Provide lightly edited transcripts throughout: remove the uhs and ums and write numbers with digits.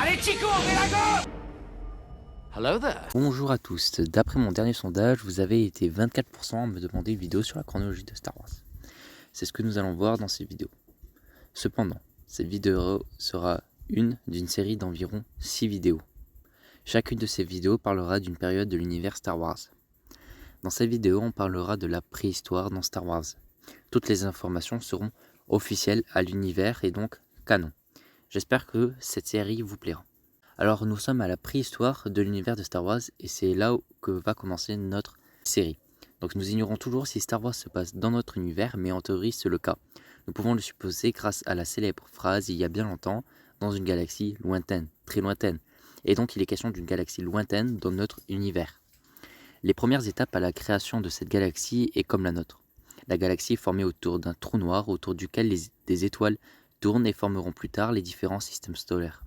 Allez Chico, Vélago! Hello there. Bonjour à tous, d'après mon dernier sondage, vous avez été 24% à me demander une vidéo sur la chronologie de Star Wars. C'est ce que nous allons voir dans cette vidéo. Cependant, cette vidéo sera une d'une série d'environ 6 vidéos. Chacune de ces vidéos parlera d'une période de l'univers Star Wars. Dans cette vidéo, on parlera de la préhistoire dans Star Wars. Toutes les informations seront officielles à l'univers et donc canon. J'espère que cette série vous plaira. Alors nous sommes à la préhistoire de l'univers de Star Wars et c'est là que va commencer notre série. Donc nous ignorons toujours si Star Wars se passe dans notre univers, mais en théorie c'est le cas. Nous pouvons le supposer grâce à la célèbre phrase « il y a bien longtemps » dans une galaxie lointaine, très lointaine. Et donc il est question d'une galaxie lointaine dans notre univers. Les premières étapes à la création de cette galaxie est comme la nôtre. La galaxie est formée autour d'un trou noir autour duquel des étoiles tournent et formeront plus tard les différents systèmes solaires.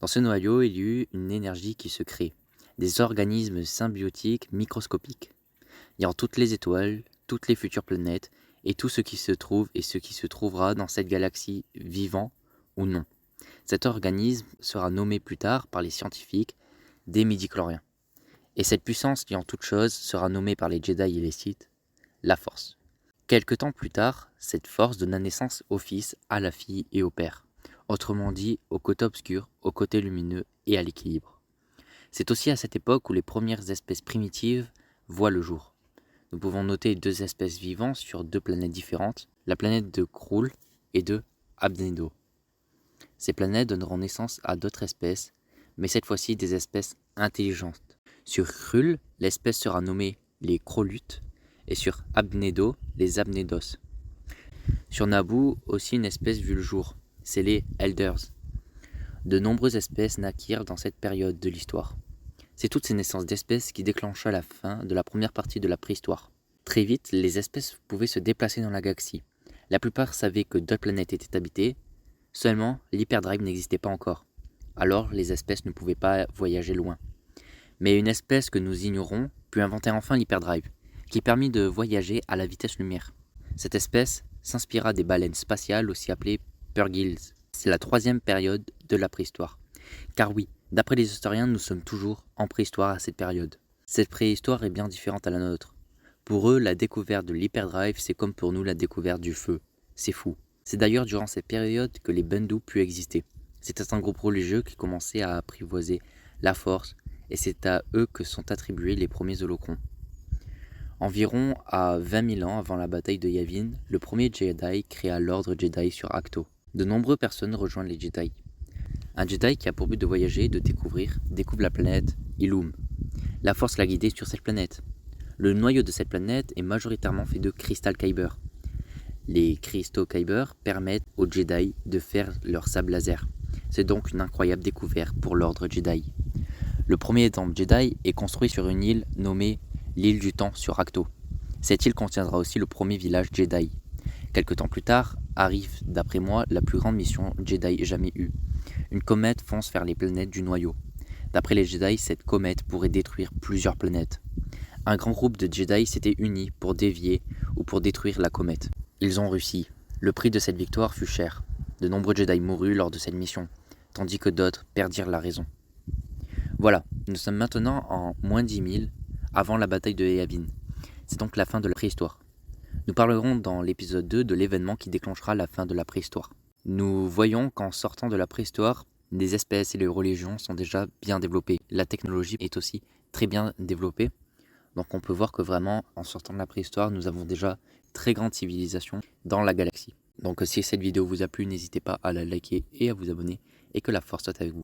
Dans ce noyau, il y a eu une énergie qui se crée, des organismes symbiotiques microscopiques, ayant toutes les étoiles, toutes les futures planètes, et tout ce qui se trouve et ce qui se trouvera dans cette galaxie, vivant ou non. Cet organisme sera nommé plus tard par les scientifiques des midi-chloriens. Et cette puissance liant toute chose sera nommée par les Jedi et les Sith, la Force. Quelque temps plus tard, cette force donna naissance au fils, à la fille et au père. Autrement dit, au côté obscur, au côté lumineux et à l'équilibre. C'est aussi à cette époque où les premières espèces primitives voient le jour. Nous pouvons noter deux espèces vivantes sur deux planètes différentes, la planète de Krull et de Abnedo. Ces planètes donneront naissance à d'autres espèces, mais cette fois-ci des espèces intelligentes. Sur Krull, l'espèce sera nommée les Krolutes, et sur Abnedo, les Abnedos. Sur Naboo, aussi une espèce vit le jour, c'est les Elders. De nombreuses espèces naquirent dans cette période de l'histoire. C'est toutes ces naissances d'espèces qui déclencha la fin de la première partie de la préhistoire. Très vite, les espèces pouvaient se déplacer dans la galaxie. La plupart savaient que d'autres planètes étaient habitées, seulement l'hyperdrive n'existait pas encore. Alors les espèces ne pouvaient pas voyager loin. Mais une espèce que nous ignorons put inventer enfin l'hyperdrive, qui permit de voyager à la vitesse lumière. Cette espèce s'inspira des baleines spatiales aussi appelées Purrgils. C'est la troisième période de la préhistoire. Car oui, d'après les historiens, nous sommes toujours en préhistoire à cette période. Cette préhistoire est bien différente à la nôtre. Pour eux, la découverte de l'hyperdrive, c'est comme pour nous la découverte du feu. C'est fou. C'est d'ailleurs durant cette période que les Bendu put exister. C'était un groupe religieux qui commençait à apprivoiser la force, et c'est à eux que sont attribués les premiers holocrons. Environ à 20 000 ans avant la bataille de Yavin, le premier Jedi créa l'ordre Jedi sur Ahch-To. De nombreuses personnes rejoignent les Jedi. Un Jedi qui a pour but de voyager et de découvre la planète Ilum. La Force l'a guidé sur cette planète. Le noyau de cette planète est majoritairement fait de cristal kyber. Les cristaux kyber permettent aux Jedi de faire leur sabre laser. C'est donc une incroyable découverte pour l'ordre Jedi. Le premier temple Jedi est construit sur une île nommée l'île du temps sur Ahch-To. Cette île contiendra aussi le premier village Jedi. Quelque temps plus tard, arrive, d'après moi, la plus grande mission Jedi jamais eue. Une comète fonce vers les planètes du noyau. D'après les Jedi, cette comète pourrait détruire plusieurs planètes. Un grand groupe de Jedi s'était uni pour dévier ou pour détruire la comète. Ils ont réussi. Le prix de cette victoire fut cher. De nombreux Jedi moururent lors de cette mission, tandis que d'autres perdirent la raison. Voilà, nous sommes maintenant en moins 10 000 avant la bataille de Yavin. C'est donc la fin de la préhistoire. Nous parlerons dans l'épisode 2 de l'événement qui déclenchera la fin de la préhistoire. Nous voyons qu'en sortant de la préhistoire, les espèces et les religions sont déjà bien développées. La technologie est aussi très bien développée. Donc on peut voir que vraiment, en sortant de la préhistoire, nous avons déjà une très grande civilisation dans la galaxie. Donc si cette vidéo vous a plu, n'hésitez pas à la liker et à vous abonner et que la force soit avec vous.